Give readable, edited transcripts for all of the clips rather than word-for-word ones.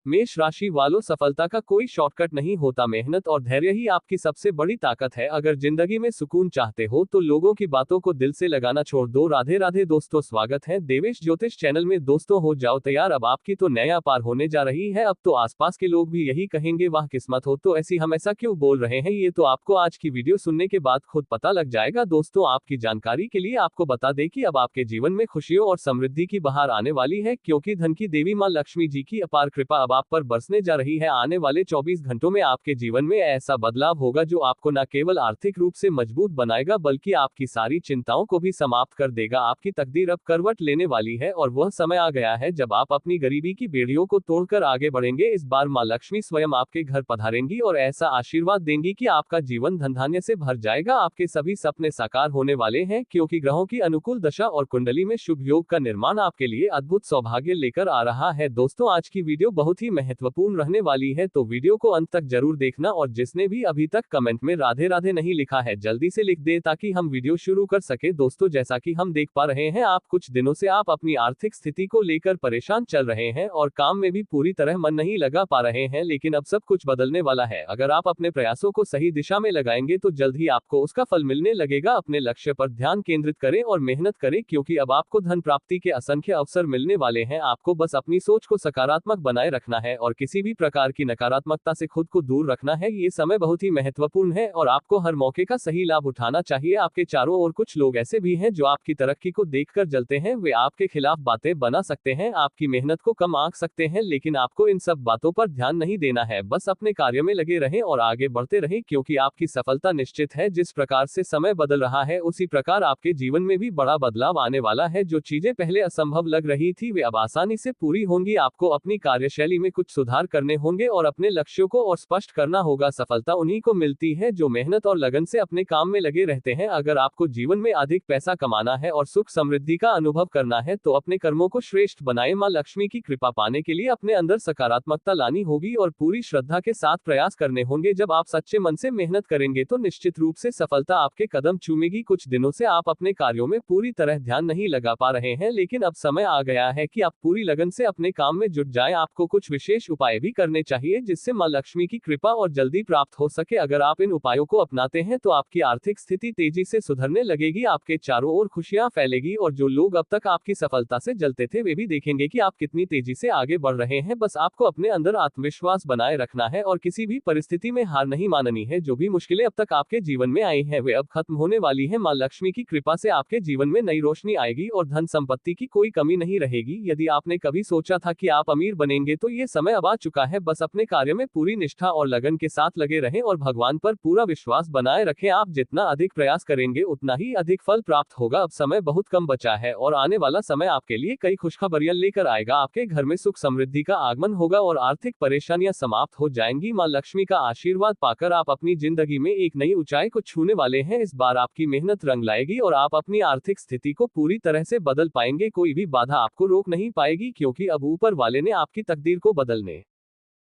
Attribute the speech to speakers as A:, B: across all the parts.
A: मेष राशि वालों, सफलता का कोई शॉर्टकट नहीं होता। मेहनत और धैर्य ही आपकी सबसे बड़ी ताकत है। अगर जिंदगी में सुकून चाहते हो तो लोगों की बातों को दिल से लगाना छोड़ दो। राधे राधे दोस्तों, स्वागत है देवेश ज्योतिष चैनल में। दोस्तों, हो जाओ तैयार, अब आपकी तो नया पार होने जा रही है। अब तो आसपास के लोग भी यही कहेंगे, वाह किस्मत हो। तो ऐसी हम ऐसा क्यों बोल रहे हैं, ये तो आपको आज की वीडियो सुनने के बाद खुद पता लग जाएगा। दोस्तों, आपकी जानकारी के लिए आपको बता दें कि अब आपके जीवन में खुशियों और समृद्धि की बहार आने वाली है, क्योंकि धन की देवी मां लक्ष्मी जी की अपार कृपा अब आप पर बरसने जा रही है। आने वाले 24 घंटों में आपके जीवन में ऐसा बदलाव होगा जो आपको न केवल आर्थिक रूप से मजबूत बनाएगा, बल्कि आपकी सारी चिंताओं को भी समाप्त कर देगा। आपकी तकदीर अब करवट लेने वाली है और वह समय आ गया है जब आप अपनी गरीबी की बेड़ियों को तोड़कर आगे बढ़ेंगे। इस बार मां लक्ष्मी स्वयं आपके घर पधारेंगी और ऐसा आशीर्वाद देंगी कि आपका जीवन धन धान्य से भर जाएगा। आपके सभी सपने साकार होने वाले हैं, क्योंकि ग्रहों की अनुकूल दशा और कुंडली में शुभ योग का निर्माण आपके लिए अद्भुत सौभाग्य लेकर आ रहा है। दोस्तों, आज की वीडियो बहुत ही महत्वपूर्ण रहने वाली है, तो वीडियो को अंत तक जरूर देखना। और जिसने भी अभी तक कमेंट में राधे राधे नहीं लिखा है, जल्दी से लिख दे ताकि हम वीडियो शुरू कर सके। दोस्तों, जैसा कि हम देख पा रहे हैं, आप कुछ दिनों से आप अपनी आर्थिक स्थिति को लेकर परेशान चल रहे हैं और काम में भी पूरी तरह मन नहीं लगा पा रहे हैं, लेकिन अब सब कुछ बदलने वाला है। अगर आप अपने प्रयासों को सही दिशा में लगाएंगे तो जल्द ही आपको उसका फल मिलने लगेगा। अपने लक्ष्य पर ध्यान केंद्रित करें और मेहनत करें, क्योंकि अब आपको धन प्राप्ति के असंख्य अवसर मिलने वाले हैं। आपको बस अपनी सोच को सकारात्मक बनाए रखना है और किसी भी प्रकार की नकारात्मकता से खुद को दूर रखना है। ये समय बहुत ही महत्वपूर्ण है और आपको हर मौके का सही लाभ उठाना चाहिए। आपके चारों ओर कुछ लोग ऐसे भी हैं जो आपकी तरक्की को देखकर जलते हैं। वे आपके खिलाफ बातें बना सकते हैं, आपकी मेहनत को कम आंक सकते हैं, लेकिन आपको इन सब बातों पर ध्यान नहीं देना है। बस अपने कार्य में लगे रहें और आगे बढ़ते रहें, क्योंकि आपकी सफलता निश्चित है। जिस प्रकार से समय बदल रहा है, उसी प्रकार आपके जीवन में भी बड़ा बदलाव आने वाला है। जो चीजें पहले असंभव लग रही थी, वे अब आसानी से पूरी होंगी। आपको अपनी कार्यशैली में कुछ सुधार करने होंगे और अपने लक्ष्यों को और स्पष्ट करना होगा। सफलता उन्हीं को मिलती है जो मेहनत और लगन से अपने काम में लगे रहते हैं। अगर आपको जीवन में अधिक पैसा कमाना है और सुख समृद्धि का अनुभव करना है, तो अपने कर्मों को श्रेष्ठ बनाएं। मां लक्ष्मी की कृपा पाने के लिए अपने अंदर सकारात्मकता लानी होगी और पूरी श्रद्धा के साथ प्रयास करने होंगे। जब आप सच्चे मन से मेहनत करेंगे तो निश्चित रूप से सफलता आपके कदम चूमेगी। कुछ दिनों से आप अपने कार्यों में पूरी तरह ध्यान नहीं लगा पा रहे हैं, लेकिन अब समय आ गया है कि आप पूरी लगन से अपने काम में जुट जाएं। आपको कुछ विशेष उपाय भी करने चाहिए, जिससे मां लक्ष्मी की कृपा और जल्दी प्राप्त हो सके। अगर आप इन उपायों को अपनाते हैं तो आपकी आर्थिक स्थिति तेजी से सुधरने लगेगी, आपके चारों ओर खुशियां फैलेगी और जो लोग अब तक आपकी सफलता से जलते थे, वे भी देखेंगे कि आप कितनी तेजी से आगे बढ़ रहे हैं। बस आपको अपने अंदर आत्मविश्वास बनाए रखना है और किसी भी परिस्थिति में हार नहीं माननी है। जो भी मुश्किलें अब तक आपके जीवन में आई हैं, वे अब खत्म होने वाली हैं। मां लक्ष्मी की कृपा से आपके जीवन में नई रोशनी आएगी और धन संपत्ति की कोई कमी नहीं रहेगी। यदि आपने कभी सोचा था कि आप अमीर बनेंगे, तो ये समय अब आ चुका है। बस अपने कार्य में पूरी निष्ठा और लगन के साथ लगे रहें और भगवान पर पूरा विश्वास बनाए रखें। आप जितना अधिक प्रयास करेंगे, उतना ही अधिक फल प्राप्त होगा। अब समय बहुत कम बचा है और आने वाला समय आपके लिए कई खुशखबरियां लेकर आएगा। आपके घर में सुख समृद्धि का आगमन होगा और आर्थिक परेशानियां समाप्त हो जाएंगी। मां लक्ष्मी का आशीर्वाद पाकर आप अपनी जिंदगी में एक नई ऊंचाई को छूने वाले हैं। इस बार आपकी मेहनत रंग लाएगी और आप अपनी आर्थिक स्थिति को पूरी तरह से बदल पाएंगे। कोई भी बाधा आपको रोक नहीं पाएगी, क्योंकि अब ऊपर वाले ने आपकी तकदीर को बदलने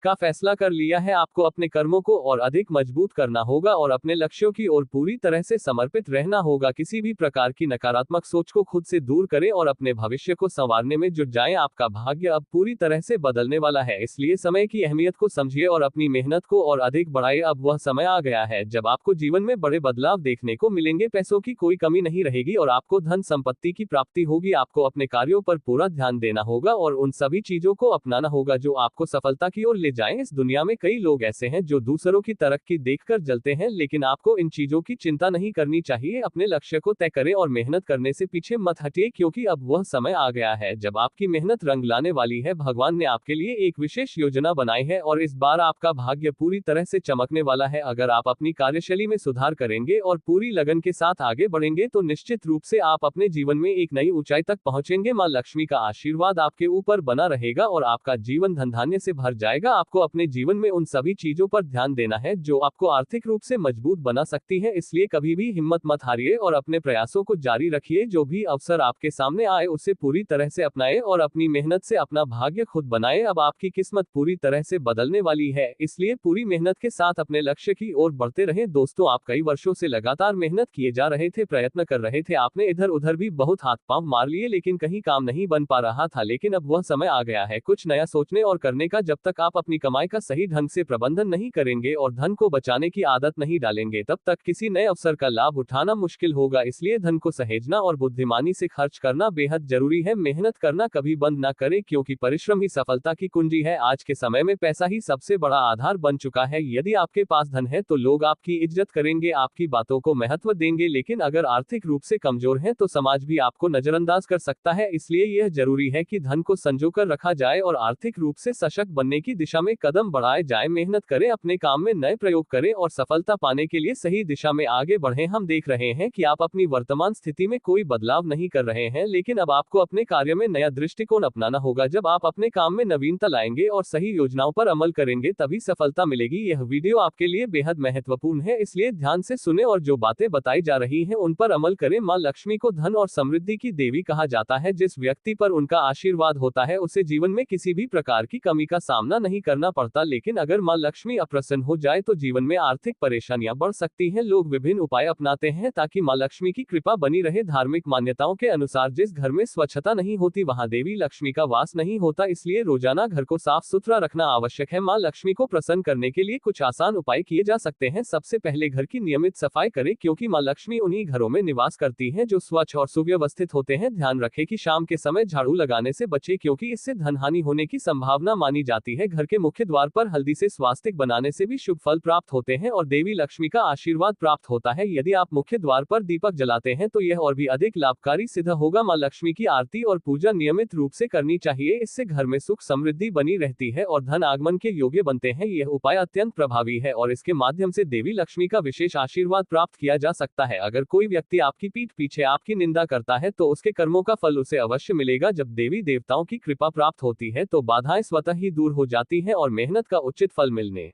A: का फैसला कर लिया है। आपको अपने कर्मों को और अधिक मजबूत करना होगा और अपने लक्ष्यों की ओर पूरी तरह से समर्पित रहना होगा। किसी भी प्रकार की नकारात्मक सोच को खुद से दूर करें और अपने भविष्य को संवारने में जुट जाएं। आपका भाग्य अब पूरी तरह से बदलने वाला है, इसलिए समय की अहमियत को समझिए और अपनी मेहनत को और अधिक बढ़ाइए। अब वह समय आ गया है जब आपको जीवन में बड़े बदलाव देखने को मिलेंगे। पैसों की कोई कमी नहीं रहेगी और आपको धन संपत्ति की प्राप्ति होगी। आपको अपने कार्यों पर पूरा ध्यान देना होगा और उन सभी चीजों को अपनाना होगा जो आपको सफलता की ओर ले जाएं। इस दुनिया में कई लोग ऐसे हैं जो दूसरों की तरक्की देखकर जलते हैं, लेकिन आपको इन चीजों की चिंता नहीं करनी चाहिए। अपने लक्ष्य को तय करें और मेहनत करने से पीछे मत हटिए, क्योंकि अब वह समय आ गया है जब आपकी मेहनत रंग लाने वाली है। भगवान ने आपके लिए एक विशेष योजना बनाई है और इस बार आपका भाग्य पूरी तरह से चमकने वाला है। अगर आप अपनी कार्यशैली में सुधार करेंगे और पूरी लगन के साथ आगे बढ़ेंगे, तो निश्चित रूप से आप अपने जीवन में एक नई ऊंचाई तक पहुंचेंगे। मां लक्ष्मी का आशीर्वाद आपके ऊपर बना रहेगा और आपका जीवन धन धान्य से भर जाएगा। आपको अपने जीवन में उन सभी चीजों पर ध्यान देना है जो आपको आर्थिक रूप से मजबूत बना सकती है। इसलिए कभी भी हिम्मत मत हारिए और अपने प्रयासों को जारी रखिए। जो भी अवसर आपके सामने आए उसे पूरी तरह से अपनाए और अपनी मेहनत से अपना भाग्य खुद बनाए। अब आपकी किस्मत पूरी तरह से बदलने वाली है, इसलिए पूरी मेहनत के साथ अपने लक्ष्य की ओर बढ़ते रहें। दोस्तों, आप कई वर्षों से लगातार मेहनत किए जा रहे थे, प्रयत्न कर रहे थे, आपने इधर उधर भी बहुत हाथ पांव मार लिए, लेकिन कहीं काम नहीं बन पा रहा था। लेकिन अब वह समय आ गया है कुछ नया सोचने और करने का। जब तक आप अपनी कमाई का सही ढंग से प्रबंधन नहीं करेंगे और धन को बचाने की आदत नहीं डालेंगे, तब तक किसी नए अवसर का लाभ उठाना मुश्किल होगा। इसलिए धन को सहेजना और बुद्धिमानी से खर्च करना बेहद जरूरी है। मेहनत करना कभी बंद ना करें, क्योंकि परिश्रम ही सफलता की कुंजी है। आज के समय में पैसा ही सबसे बड़ा आधार बन चुका है। यदि आपके पास धन है तो लोग आपकी इज्जत करेंगे, आपकी बातों को महत्व देंगे, लेकिन अगर आर्थिक रूप से कमजोर हैं तो समाज भी आपको नजरअंदाज कर सकता है। इसलिए यह जरूरी है कि धन को संजोकर रखा जाए और आर्थिक रूप से सशक्त बनने की दिशा में कदम बढ़ाए जाए। मेहनत करें, अपने काम में नए प्रयोग करें और सफलता पाने के लिए सही दिशा में आगे बढ़ें। हम देख रहे हैं कि आप अपनी वर्तमान स्थिति में कोई बदलाव नहीं कर रहे हैं, लेकिन अब आपको अपने कार्य में नया दृष्टिकोण अपनाना होगा। जब आप अपने काम में नवीनता लाएंगे और सही योजनाओं पर अमल करेंगे, तभी सफलता मिलेगी। यह वीडियो आपके लिए बेहद महत्वपूर्ण है, इसलिए ध्यान से सुने और जो बातें बताई जा रही हैं उन पर अमल करें। मां लक्ष्मी को धन और समृद्धि की देवी कहा जाता है। जिस व्यक्ति पर उनका आशीर्वाद होता है उसे जीवन में किसी भी प्रकार की कमी का सामना नहीं करना पड़ता। लेकिन अगर मां लक्ष्मी अप्रसन्न हो जाए तो जीवन में आर्थिक परेशानियां बढ़ सकती हैं। लोग विभिन्न उपाय अपनाते हैं ताकि मां लक्ष्मी की कृपा बनी रहे। धार्मिक मान्यताओं के अनुसार जिस घर में स्वच्छता नहीं होती वहां देवी लक्ष्मी का वास नहीं होता, इसलिए रोजाना घर को साफ सुथरा रखना आवश्यक है। मां लक्ष्मी को प्रसन्न करने के लिए कुछ आसान उपाय किए जा सकते हैं। सबसे पहले घर की नियमित सफाई करें, क्योंकि मां लक्ष्मी उन्हीं घरों में निवास करती हैं जो स्वच्छ और सुव्यवस्थित होते हैं। ध्यान रखें कि शाम के समय झाड़ू लगाने से बचें, क्योंकि इससे धन हानि होने की संभावना मानी जाती है। घर के मुख्य द्वार पर हल्दी से स्वास्तिक बनाने से भी शुभ फल प्राप्त होते हैं और देवी लक्ष्मी का आशीर्वाद प्राप्त होता है। यदि आप मुख्य द्वार पर दीपक जलाते हैं तो यह और भी अधिक लाभकारी सिद्ध होगा। मां लक्ष्मी की आरती और पूजा नियमित रूप से करनी चाहिए, इससे घर में सुख समृद्धि बनी रहती है और धन आगमन के योग्य बनते हैं। यह उपाय अत्यंत प्रभावी है और इसके माध्यम से देवी लक्ष्मी का विशेष आशीर्वाद प्राप्त किया जा सकता है। अगर कोई व्यक्ति आपकी पीठ पीछे आपकी निंदा करता है तो उसके कर्मों का फल उसे अवश्य मिलेगा। जब देवी देवताओं की कृपा प्राप्त होती है तो बाधाएं स्वतः ही दूर हो जाती हैं और मेहनत का उचित फल मिलने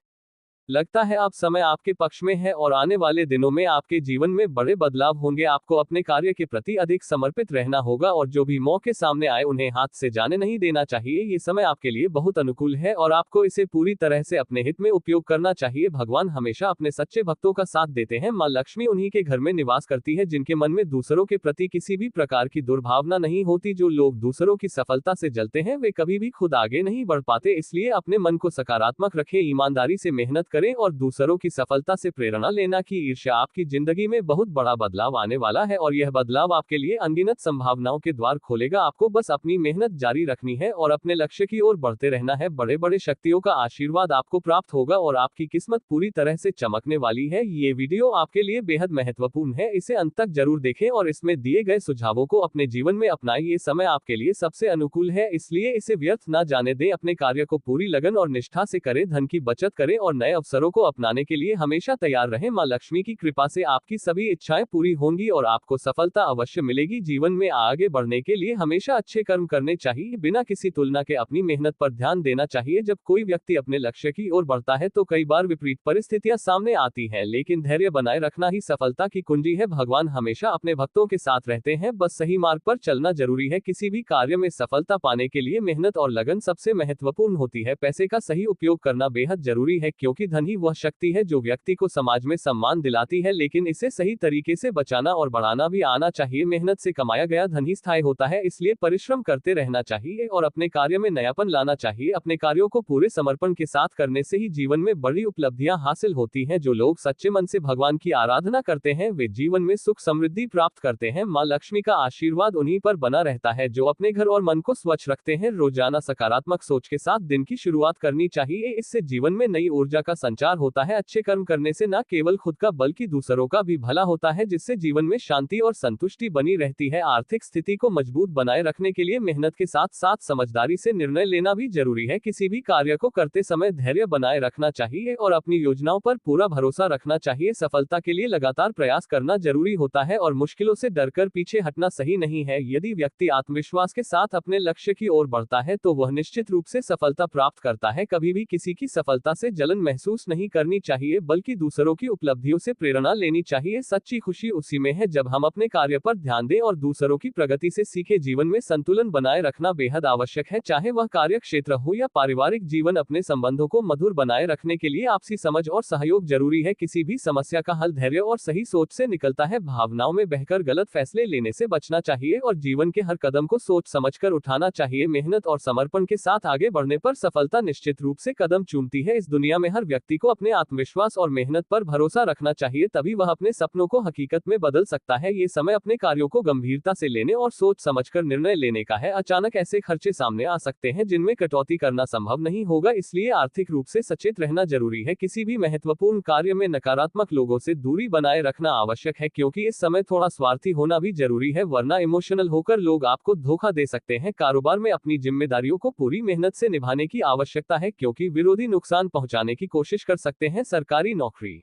A: लगता है। अब समय आपके पक्ष में है और आने वाले दिनों में आपके जीवन में बड़े बदलाव होंगे। आपको अपने कार्य के प्रति अधिक समर्पित रहना होगा और जो भी मौके सामने आए उन्हें हाथ से जाने नहीं देना चाहिए। ये समय आपके लिए बहुत अनुकूल है और आपको इसे पूरी तरह से अपने हित में उपयोग करना चाहिए। भगवान हमेशा अपने सच्चे भक्तों का साथ देते हैं। मां लक्ष्मी उन्हीं के घर में निवास करती है जिनके मन में दूसरों के प्रति किसी भी प्रकार की दुर्भावना नहीं होती। जो लोग दूसरों की सफलता से जलते हैं वे कभी भी खुद आगे नहीं बढ़ पाते। इसलिए अपने मन को सकारात्मक रखें, ईमानदारी से मेहनत करें और दूसरों की सफलता से प्रेरणा लेना की ईर्ष्या आपकी जिंदगी में बहुत बड़ा बदलाव आने वाला है और यह बदलाव आपके लिए अनगिनत संभावनाओं के द्वार खोलेगा। आपको बस अपनी मेहनत जारी रखनी है और अपने लक्ष्य की ओर बढ़ते रहना है। बड़े बड़े शक्तियों का आशीर्वाद आपको प्राप्त होगा और आपकी किस्मत पूरी तरह से चमकने वाली है। ये वीडियो आपके लिए बेहद महत्वपूर्ण है, इसे अंत तक जरूर देखें और इसमें दिए गए सुझावों को अपने जीवन में अपनाएं। ये समय आपके लिए सबसे अनुकूल है, इसलिए इसे व्यर्थ न जाने दें। अपने कार्य को पूरी लगन और निष्ठा से करें, धन की बचत करें और नए अवसरों को अपनाने के लिए हमेशा तैयार रहें। मां लक्ष्मी की कृपा से आपकी सभी इच्छाएं पूरी होंगी और आपको सफलता अवश्य मिलेगी। जीवन में आगे बढ़ने के लिए हमेशा अच्छे कर्म करने चाहिए, बिना किसी तुलना के अपनी मेहनत पर ध्यान देना चाहिए। जब कोई व्यक्ति अपने लक्ष्य की ओर बढ़ता है तो कई बार विपरीत परिस्थितियां सामने आती हैं, लेकिन धैर्य बनाए रखना ही सफलता की कुंजी है। भगवान हमेशा अपने भक्तों के साथ रहते हैं, बस सही मार्ग पर चलना जरूरी है। किसी भी कार्य में सफलता पाने के लिए मेहनत और लगन सबसे महत्वपूर्ण होती है। पैसे का सही उपयोग करना बेहद जरूरी है, क्योंकि धन ही वह शक्ति है जो व्यक्ति को समाज में सम्मान दिलाती है, लेकिन इसे सही तरीके से बचाना और बढ़ाना भी आना चाहिए। मेहनत से कमाया गया धन ही स्थायी होता है, इसलिए परिश्रम करते रहना चाहिए और अपने कार्य में नयापन लाना चाहिए। अपने कार्यों को पूरे समर्पण के साथ करने से ही जीवन में बड़ी उपलब्धियां हासिल होती हैं। जो लोग सच्चे मन से भगवान की आराधना करते हैं वे जीवन में सुख समृद्धि प्राप्त करते हैं। मां लक्ष्मी का आशीर्वाद उन्हीं पर बना रहता है जो अपने घर और मन को स्वच्छ रखते हैं। रोजाना सकारात्मक सोच के साथ दिन की शुरुआत करनी चाहिए, इससे जीवन में नई ऊर्जा का संचार होता है। अच्छे कर्म करने से न केवल खुद का बल्कि दूसरों का भी भला होता है, जिससे जीवन में शांति और संतुष्टि बनी रहती है। आर्थिक स्थिति को मजबूत बनाए रखने के लिए मेहनत के साथ साथ समझदारी से निर्णय लेना भी जरूरी है। किसी भी कार्य को करते समय धैर्य बनाए रखना चाहिए और अपनी योजनाओं पर पूरा भरोसा रखना चाहिए। सफलता के लिए लगातार प्रयास करना जरूरी होता है और मुश्किलों से डरकर पीछे हटना सही नहीं है। यदि व्यक्ति आत्मविश्वास के साथ अपने लक्ष्य की ओर बढ़ता है तो वह निश्चित रूप से सफलता प्राप्त करता है। कभी भी किसी की सफलता से जलन महसूस नहीं करनी चाहिए, बल्कि दूसरों की उपलब्धियों से प्रेरणा लेनी चाहिए। सच्ची खुशी उसी में है जब हम अपने कार्य पर ध्यान दें और दूसरों की प्रगति से सीखें। जीवन में संतुलन बनाए रखना बेहद आवश्यक है, चाहे वह कार्य क्षेत्र हो या पारिवारिक जीवन। अपने संबंधों को मधुर बनाए रखने के लिए आपसी समझ और सहयोग जरूरी है। किसी भी समस्या का हल धैर्य और सही सोच से निकलता है। भावनाओं में बहकर गलत फैसले लेने से बचना चाहिए और जीवन के हर कदम को सोच समझकर उठाना चाहिए। मेहनत और समर्पण के साथ आगे बढ़ने पर सफलता निश्चित रूप से कदम चूमती है। इस दुनिया में हर व्यक्ति को अपने आत्मविश्वास और मेहनत पर भरोसा रखना चाहिए, तभी वह अपने सपनों को हकीकत में बदल सकता है। ये समय अपने कार्यों को गंभीरता से लेने और सोच समझकर निर्णय लेने का है। अचानक ऐसे खर्चे सामने आ सकते हैं जिनमें कटौती करना संभव नहीं होगा, इसलिए आर्थिक रूप से सचेत रहना जरूरी है। किसी भी महत्वपूर्ण कार्य में नकारात्मक लोगों से दूरी बनाए रखना आवश्यक है, क्योंकि इस समय थोड़ा स्वार्थी होना भी जरूरी है, वरना इमोशनल होकर लोग आपको धोखा दे सकते हैं। कारोबार में अपनी जिम्मेदारियों को पूरी मेहनत से निभाने की आवश्यकता है, क्योंकि विरोधी नुकसान पहुंचाने की कोशिश कर सकते हैं। सरकारी नौकरी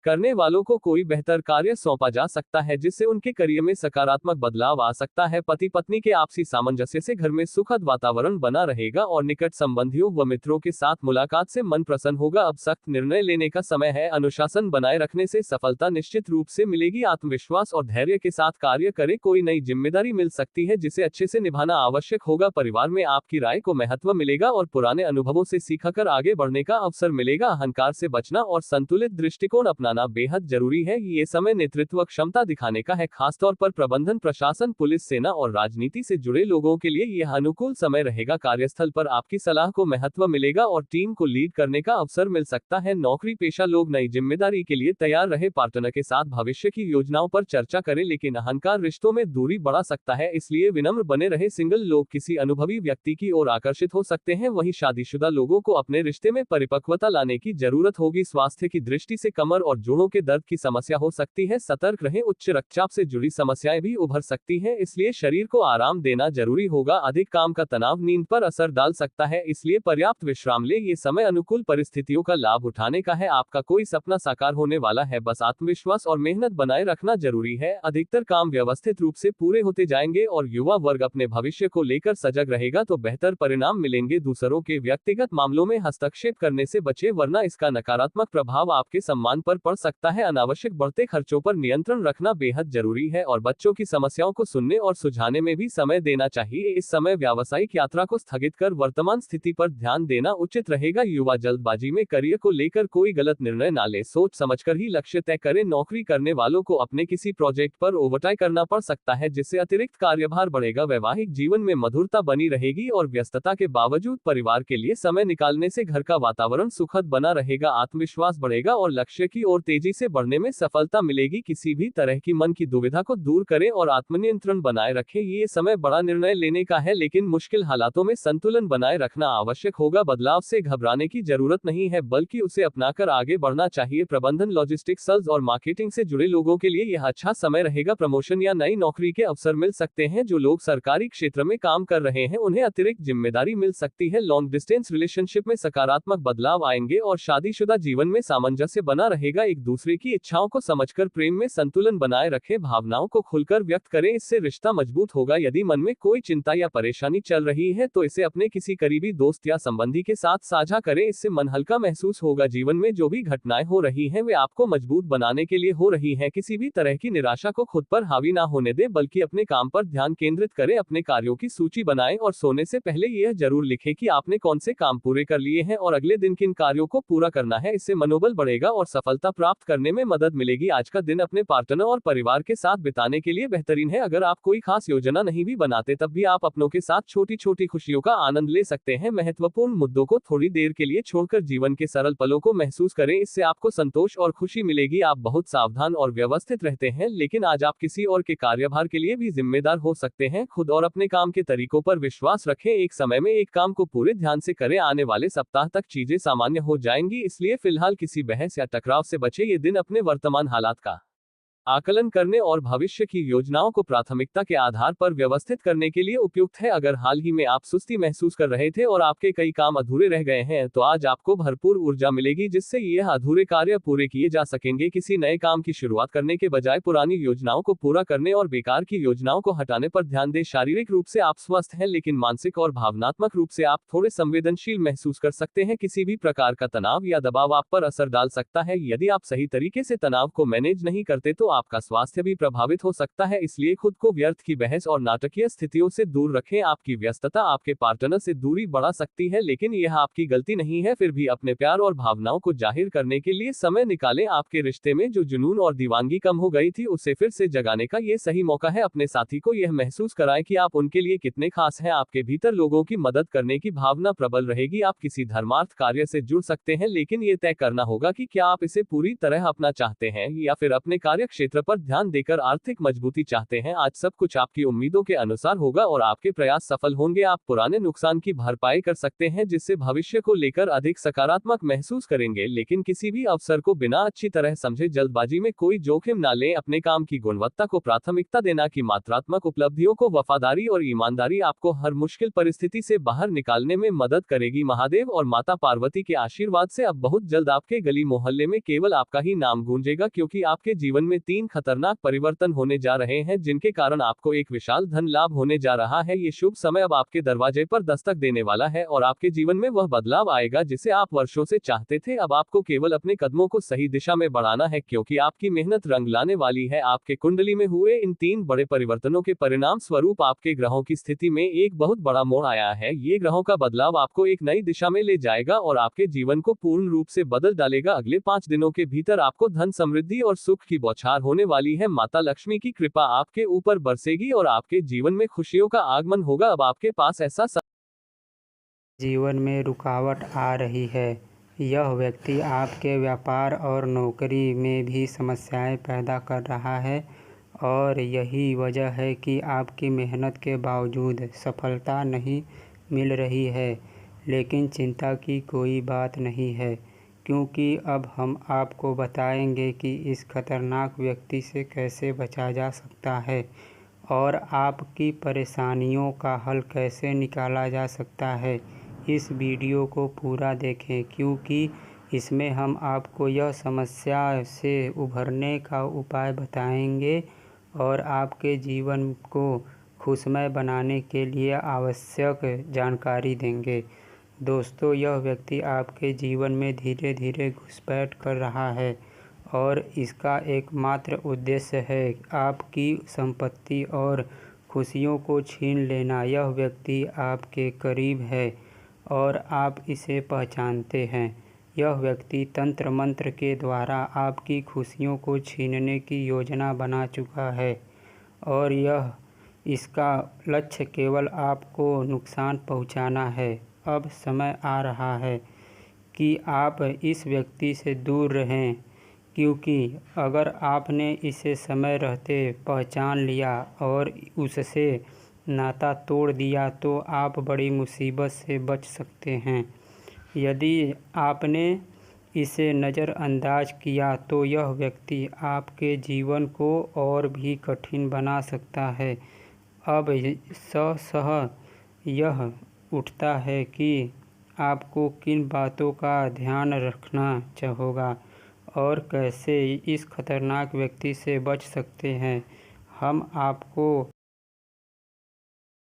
A: करने वालों को कोई बेहतर कार्य सौंपा जा सकता है, जिससे उनके करियर में सकारात्मक बदलाव आ सकता है। पति पत्नी के आपसी सामंजस्य से घर में सुखद वातावरण बना रहेगा और निकट संबंधियों व मित्रों के साथ मुलाकात से मन प्रसन्न होगा। अब सख्त निर्णय लेने का समय है। अनुशासन बनाए रखने से सफलता निश्चित रूप से मिलेगी। आत्मविश्वास और धैर्य के साथ कार्य करें। कोई नई जिम्मेदारी मिल सकती है जिसे अच्छे से निभाना आवश्यक होगा। परिवार में आपकी राय को महत्व मिलेगा और पुराने अनुभवों से सीखकर आगे बढ़ने का अवसर मिलेगा। अहंकार से बचना और संतुलित दृष्टिकोण अपनाना बेहद जरूरी है। ये समय नेतृत्व क्षमता दिखाने का है, खासतौर पर प्रबंधन, प्रशासन, पुलिस, सेना और राजनीति से जुड़े लोगों के लिए यह अनुकूल समय रहेगा। कार्यस्थल पर आपकी सलाह को महत्व मिलेगा और टीम को लीड करने का अवसर मिल सकता है। नौकरी पेशा लोग नई जिम्मेदारी के लिए तैयार रहे। पार्टनर के साथ भविष्य की योजनाओं पर चर्चा करें, लेकिन अहंकार रिश्तों में दूरी बढ़ा सकता है, इसलिए विनम्र बने रहे। सिंगल लोग किसी अनुभवी व्यक्ति की ओर आकर्षित हो सकते हैं, वहीं शादीशुदा लोगों को अपने रिश्ते में परिपक्वता लाने की जरूरत होगी। स्वास्थ्य की दृष्टि से कमर और जोड़ों के दर्द की समस्या हो सकती है, सतर्क रहें। उच्च रक्तचाप से जुड़ी समस्याएं भी उभर सकती हैं, इसलिए शरीर को आराम देना जरूरी होगा। अधिक काम का तनाव नींद पर असर डाल सकता है, इसलिए पर्याप्त विश्राम ले। ये समय अनुकूल परिस्थितियों का लाभ उठाने का है। आपका कोई सपना साकार होने वाला है, बस आत्मविश्वास और मेहनत बनाए रखना जरूरी है। अधिकतर काम व्यवस्थित रूप से पूरे होते जाएंगे और युवा वर्ग अपने भविष्य को लेकर सजग रहेगा तो बेहतर परिणाम मिलेंगे। दूसरों के व्यक्तिगत मामलों में हस्तक्षेप करने से बचे, वरना इसका नकारात्मक प्रभाव आपके सम्मान पर पड़ सकता है। अनावश्यक बढ़ते खर्चों पर नियंत्रण रखना बेहद जरूरी है और बच्चों की समस्याओं को सुनने और सुझाने में भी समय देना चाहिए। इस समय व्यावसायिक यात्रा को स्थगित कर वर्तमान स्थिति पर ध्यान देना उचित रहेगा। युवा जल्दबाजी में करियर को लेकर कोई गलत निर्णय ना ले, सोच समझकर ही लक्ष्य तय करें। नौकरी करने वालों को अपने किसी प्रोजेक्ट पर ओवरटाइम करना पड़ सकता है, जिससे अतिरिक्त कार्यभार बढ़ेगा। वैवाहिक जीवन में मधुरता बनी रहेगी और व्यस्तता के बावजूद परिवार के लिए समय निकालने से घर का वातावरण सुखद बना रहेगा। आत्मविश्वास बढ़ेगा और लक्ष्य की ओर तेजी से बढ़ने में सफलता मिलेगी। किसी भी तरह की मन की दुविधा को दूर करें और आत्मनियंत्रण बनाए रखें। ये समय बड़ा निर्णय लेने का है, लेकिन मुश्किल हालातों में संतुलन बनाए रखना आवश्यक होगा। बदलाव से घबराने की जरूरत नहीं है, बल्कि उसे अपनाकर आगे बढ़ना चाहिए। प्रबंधन, लॉजिस्टिक्स, सेल्स और मार्केटिंग से जुड़े लोगों के लिए यह अच्छा समय रहेगा। प्रमोशन या नई नौकरी के अवसर मिल सकते हैं। जो लोग सरकारी क्षेत्र में काम कर रहे हैं उन्हें अतिरिक्त जिम्मेदारी मिल सकती है। लॉन्ग डिस्टेंस रिलेशनशिप में सकारात्मक बदलाव आएंगे और शादीशुदा जीवन में सामंजस्य बना रहेगा। एक दूसरे की इच्छाओं को समझकर प्रेम में संतुलन बनाए रखें। भावनाओं को खुलकर व्यक्त करें, इससे रिश्ता मजबूत होगा। यदि मन में कोई चिंता या परेशानी चल रही है तो इसे अपने किसी करीबी दोस्त या संबंधी के साथ साझा करें, इससे मन हल्का महसूस होगा। जीवन में जो भी घटनाएं हो रही हैं वे आपको मजबूत बनाने के लिए हो रही हैं। किसी भी तरह की निराशा को खुद पर हावी ना होने दें, बल्कि अपने काम पर ध्यान केंद्रित करें। अपने कार्यों की सूची बनाएं और सोने से पहले यह जरूर लिखें कि आपने कौन से काम पूरे कर लिए हैं और अगले दिन किन कार्यों को पूरा करना है। इससे मनोबल बढ़ेगा और सफलता प्राप्त करने में मदद मिलेगी। आज का दिन अपने पार्टनर और परिवार के साथ बिताने के लिए बेहतरीन है। अगर आप कोई खास योजना नहीं भी बनाते तब भी आप अपनों के साथ छोटी छोटी खुशियों का आनंद ले सकते हैं। महत्वपूर्ण मुद्दों को थोड़ी देर के लिए छोड़कर जीवन के सरल पलों को महसूस करें, इससे आपको संतोष और खुशी मिलेगी। आप बहुत सावधान और व्यवस्थित रहते हैं, लेकिन आज आप किसी और के कार्यभार के लिए भी जिम्मेदार हो सकते हैं। खुद और अपने काम के तरीकों पर विश्वास रखें, एक समय में एक काम को पूरे ध्यान से करें। आने वाले सप्ताह तक चीजें सामान्य हो जाएंगी, इसलिए फिलहाल किसी बहस या टकराव से बचें। ये दिन अपने वर्तमान हालात का आकलन करने और भविष्य की योजनाओं को प्राथमिकता के आधार पर व्यवस्थित करने के लिए उपयुक्त है। अगर हाल ही में आप सुस्ती महसूस कर रहे थे और आपके कई काम अधूरे रह गए हैं, तो आज आपको भरपूर ऊर्जा मिलेगी जिससे यह अधूरे कार्य पूरे किए जा सकेंगे। किसी नए काम की शुरुआत करने के बजाय पुरानी योजनाओं को पूरा करने और बेकार की योजनाओं को हटाने पर ध्यान दें। शारीरिक रूप से आप स्वस्थ हैं, लेकिन मानसिक और भावनात्मक रूप से आप थोड़े संवेदनशील महसूस कर सकते हैं। किसी भी प्रकार का तनाव या दबाव आप पर असर डाल सकता है। यदि आप सही तरीके से तनाव को मैनेज नहीं करते तो आपका स्वास्थ्य भी प्रभावित हो सकता है, इसलिए खुद को व्यर्थ की बहस और नाटकीय स्थितियों से दूर रखें। आपकी व्यस्तता आपके पार्टनर से दूरी बढ़ा सकती है, लेकिन यह आपकी गलती नहीं है। फिर भी अपने प्यार और भावनाओं को जाहिर करने के लिए समय निकालें। आपके रिश्ते में जो जुनून और दीवानगी कम हो गई थी, उसे फिर से जगाने का ये सही मौका है। अपने साथी को यह महसूस कराएं कि आप उनके लिए कितने खास हैं। आपके भीतर लोगों की मदद करने की भावना प्रबल रहेगी। आप किसी धर्मार्थ कार्य से जुड़ सकते हैं, लेकिन ये तय करना होगा कि क्या आप इसे पूरी तरह अपना चाहते हैं या फिर अपने कार्य क्षेत्र पर ध्यान देकर आर्थिक मजबूती चाहते हैं। आज सब कुछ आपकी उम्मीदों के अनुसार होगा और आपके प्रयास सफल होंगे। आप पुराने नुकसान की भरपाई कर सकते हैं, जिससे भविष्य को लेकर अधिक सकारात्मक महसूस करेंगे। लेकिन किसी भी अवसर को बिना अच्छी तरह समझे जल्दबाजी में कोई जोखिम ना लें। अपने काम की गुणवत्ता को प्राथमिकता देना की मात्रात्मक उपलब्धियों को वफादारी और ईमानदारी आपको हर मुश्किल परिस्थिति से बाहर निकालने में मदद करेगी। महादेव और माता पार्वती के आशीर्वाद से अब बहुत जल्द आपके गली मोहल्ले में केवल आपका ही नाम गूंजेगा, क्योंकि आपके जीवन में 3 खतरनाक परिवर्तन होने जा रहे हैं, जिनके कारण आपको एक विशाल धन लाभ होने जा रहा है। ये शुभ समय अब आपके दरवाजे पर दस्तक देने वाला है और आपके जीवन में वह बदलाव आएगा जिसे आप वर्षों से चाहते थे। अब आपको केवल अपने कदमों को सही दिशा में बढ़ाना है, क्योंकि आपकी मेहनत रंग लाने वाली है। आपके कुंडली में हुए इन 3 बड़े परिवर्तनों के परिणाम स्वरूप आपके ग्रहों की स्थिति में एक बहुत बड़ा मोड़ आया है। ये ग्रहों का बदलाव आपको एक नई दिशा में ले जाएगा और आपके जीवन को पूर्ण रूप से बदल डालेगा। अगले 5 दिनों के भीतर आपको धन, समृद्धि और सुख की बौछार होने वाली है। माता लक्ष्मी की कृपा आपके ऊपर बरसेगी और आपके जीवन में खुशियों का आगमन होगा। अब आपके पास ऐसा
B: जीवन में रुकावट आ रही है। यह व्यक्ति आपके व्यापार और नौकरी में भी समस्याएं पैदा कर रहा है और यही वजह है कि आपकी मेहनत के बावजूद सफलता नहीं मिल रही है। लेकिन चिंता की कोई बात नहीं है, क्योंकि अब हम आपको बताएंगे कि इस खतरनाक व्यक्ति से कैसे बचा जा सकता है और आपकी परेशानियों का हल कैसे निकाला जा सकता है। इस वीडियो को पूरा देखें, क्योंकि इसमें हम आपको यह समस्या से उभरने का उपाय बताएंगे और आपके जीवन को खुशमय बनाने के लिए आवश्यक जानकारी देंगे। दोस्तों, यह व्यक्ति आपके जीवन में धीरे धीरे घुसपैठ कर रहा है और इसका एकमात्र उद्देश्य है आपकी संपत्ति और खुशियों को छीन लेना। यह व्यक्ति आपके करीब है और आप इसे पहचानते हैं। यह व्यक्ति तंत्र मंत्र के द्वारा आपकी खुशियों को छीनने की योजना बना चुका है और इसका लक्ष्य केवल आपको नुकसान पहुंचाना है। अब समय आ रहा है कि आप इस व्यक्ति से दूर रहें, क्योंकि अगर आपने इसे समय रहते पहचान लिया और उससे नाता तोड़ दिया तो आप बड़ी मुसीबत से बच सकते हैं। यदि आपने इसे नज़रअंदाज किया तो यह व्यक्ति आपके जीवन को और भी कठिन बना सकता है। अब सह यह उठता है कि आपको किन बातों का ध्यान रखना होगा और कैसे इस खतरनाक व्यक्ति से बच सकते हैं। हम आपको